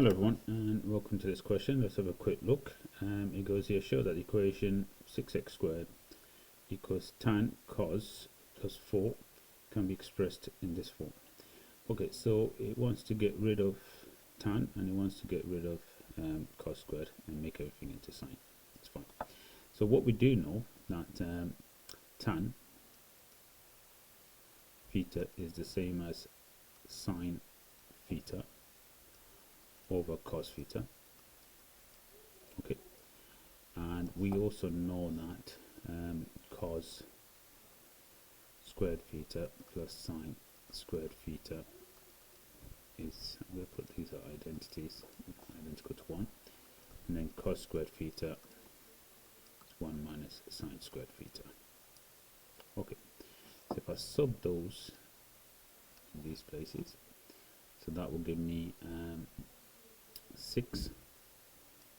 Hello everyone and welcome to this question. Let's have a quick look. It goes here, show that the equation 6x squared equals tan cos plus 4 can be expressed in this form. Okay, so it wants to get rid of tan and it wants to get rid of cos squared and make everything into sine. That's fine. So what we do know that tan theta is the same as sine theta over cos theta. Okay, and we also know that cos squared theta plus sine squared theta is, I'm going to put these are identities, identical to 1, and then cos squared theta is 1 minus sine squared theta. Okay, so if I sub those in these places, so that will give me 6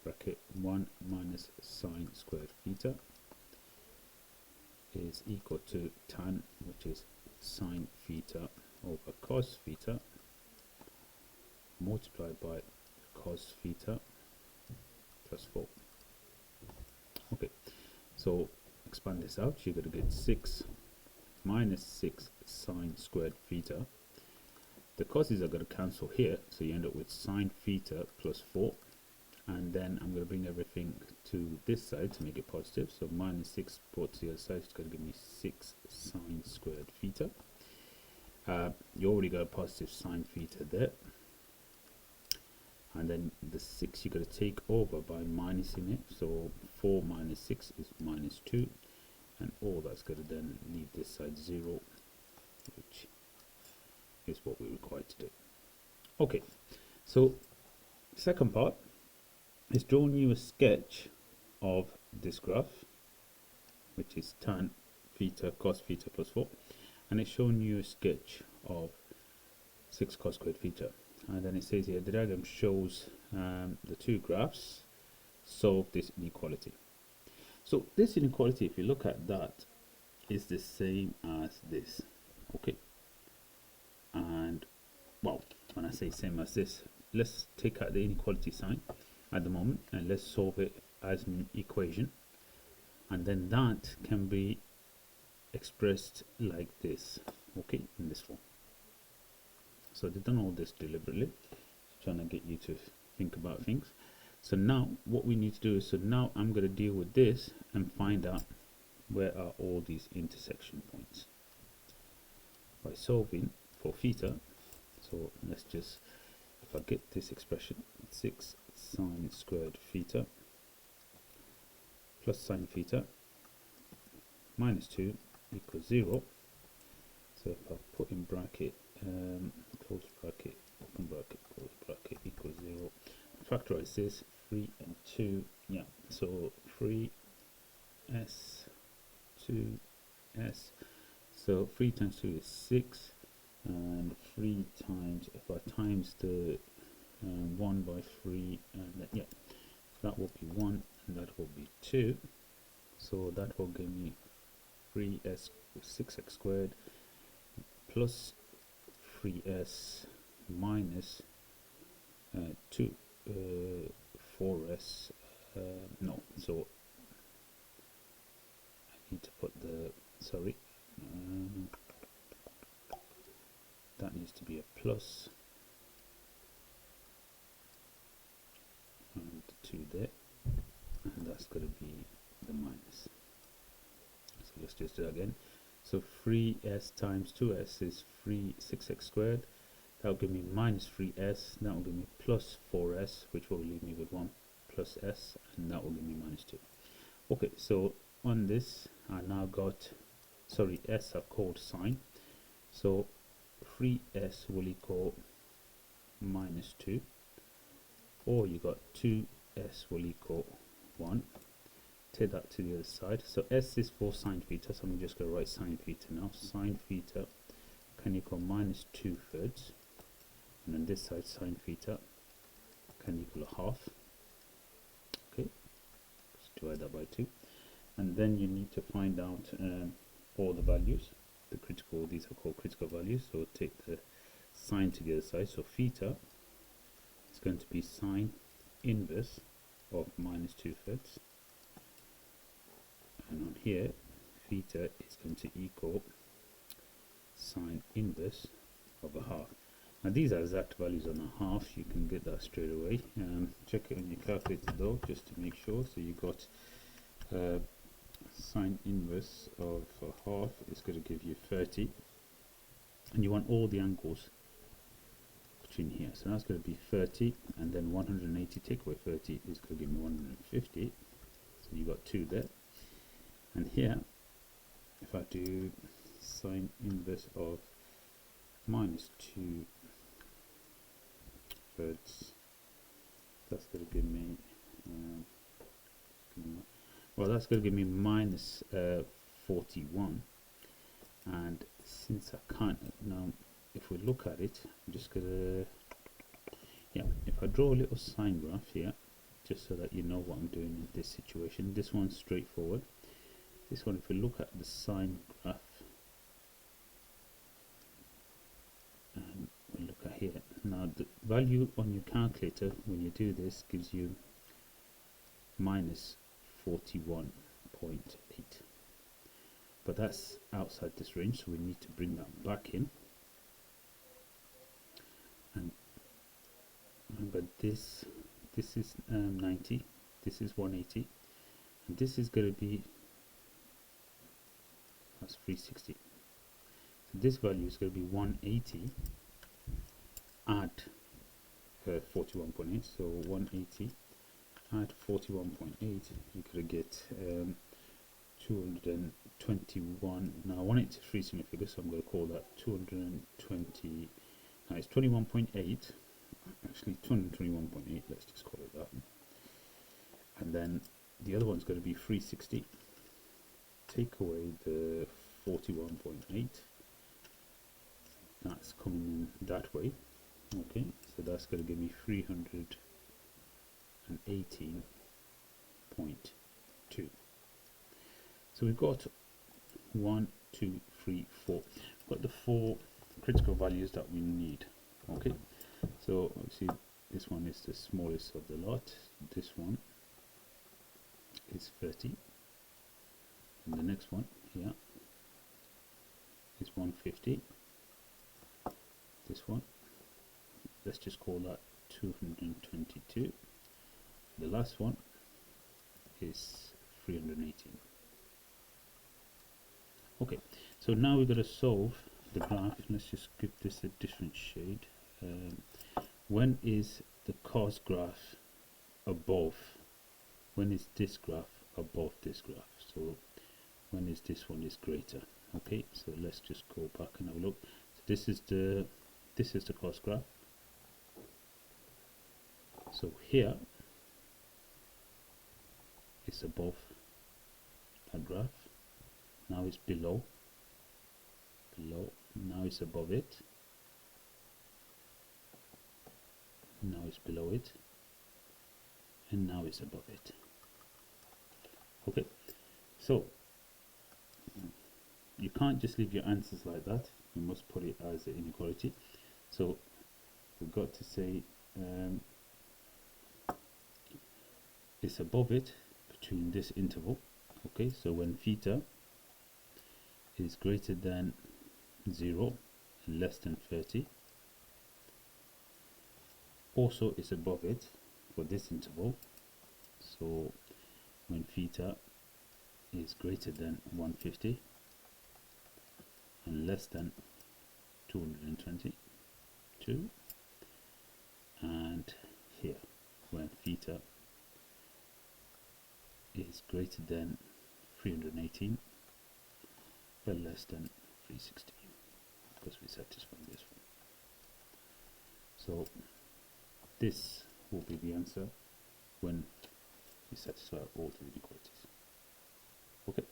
bracket 1 minus sine squared theta is equal to tan, which is sine theta over cos theta multiplied by cos theta plus 4. Okay, so expand this out, you're going to get 6 minus 6 sine squared theta. The cos's are going to cancel here, so you end up with sine theta plus 4, and then I'm going to bring everything to this side to make it positive, so minus 6 brought to the other side is going to give me 6 sine squared theta. You already got a positive sine theta there, and then the 6 you're going to take over by minusing it, so 4 minus 6 is minus 2, and all that's going to then leave this side 0, which is what we're required to do. Okay, so second part is drawing you a sketch of this graph, which is tan theta cos theta plus 4, and it's showing you a sketch of 6 cos squared theta, and then it says here the diagram shows the two graphs solve this inequality. So this inequality, if you look at that, is the same as this. Okay, and well, when I say same as this, let's take out the inequality sign at the moment and let's solve it as an equation, and then that can be expressed like this, okay, in this form. So they've done all this deliberately, trying to get you to think about things. So now what we need to do is, so now I'm going to deal with this and find out where are all these intersection points by solving for theta. So let's just, if I get this expression, 6 sine squared theta plus sine theta minus 2 equals 0. So if I put in bracket, close bracket, open bracket, close bracket equals 0, factorize this, 3 and 2, yeah, so 3s, 2s, so 3 times 2 is 6, and 3 times, if I times the 1 by 3, and then, yeah, that will be 1 and that will be 2, so that will give me 3s 6x squared plus 3s minus 4s, no, so I need to put the, sorry, that needs to be a plus, and 2 there, and that's going to be the minus. So let's just do it again. So 3s times 2s is 6x squared. That will give me minus 3s. That will give me plus 4s, which will leave me with 1 plus s, and that will give me minus 2. Okay, so on this I now got, sorry, s I've called sine. So 3s will equal minus 2, or you got 2s will equal 1. Take that to the other side. So s is for sine theta, so I'm just going to write sine theta now. Sine theta can equal minus 2/3, and on this side sine theta can equal a half. Okay, let's divide that by 2, and then you need to find out all the values, the critical, these are called critical values. So take the sine to the other side, so theta is going to be sine inverse of minus 2/3, and on here theta is going to equal sine inverse of a half. Now these are exact values on a half, you can get that straight away. Check it on your calculator though, just to make sure. So you got sine inverse of a half is going to give you 30, and you want all the angles between here, so that's going to be 30, and then 180 take away 30 is going to give me 150, so you got 2 there. And here if I do sine inverse of minus 2/3, that's going to give me well, that's going to give me minus 41. And since I can't now, if we look at it, I'm just gonna, yeah, if I draw a little sine graph here, just so that you know what I'm doing in this situation. This one's straightforward. This one, if we look at the sine graph, and we look at here, now the value on your calculator when you do this gives you minus 41.8, but that's outside this range, so we need to bring that back in. And remember, this is 90, this is 180, and this is going to be, that's 360. So this value is going to be 180 add 41.8, so 180 add 41.8, you're going to get 221. Now I want it to three single figures, so I'm going to call that 220. Now it's 21.8, actually 221.8, let's just call it that. And then the other one's going to be 360. Take away the 41.8, that's coming in that way. Okay, so that's going to give me 318.2. So we've got 1, 2, 3, 4. We've got the 4 critical values that we need. Okay, so obviously this one is the smallest of the lot. This one is 30, and the next one here is 150. This one, let's just call that 222. The last one is 318. Okay, so now we're going to solve the graph. Let's just give this a different shade. When is the cos graph above? When is this graph above this graph? So when is this one is greater? Okay, so let's just go back and have a look. So this is the cos graph. So here it's above that graph. Now it's below. Now it's above it. Now it's below it. And now it's above it. Okay, so you can't just leave your answers like that. You must put it as an inequality. So we've got to say it's above it between this interval. Okay, so when theta is greater than 0 and less than 30, also is above it for this interval. So when theta is greater than 150 and less than 222, and here when theta is greater than 318 but less than 360, because we satisfy this one. So this will be the answer when we satisfy all the inequalities. Okay.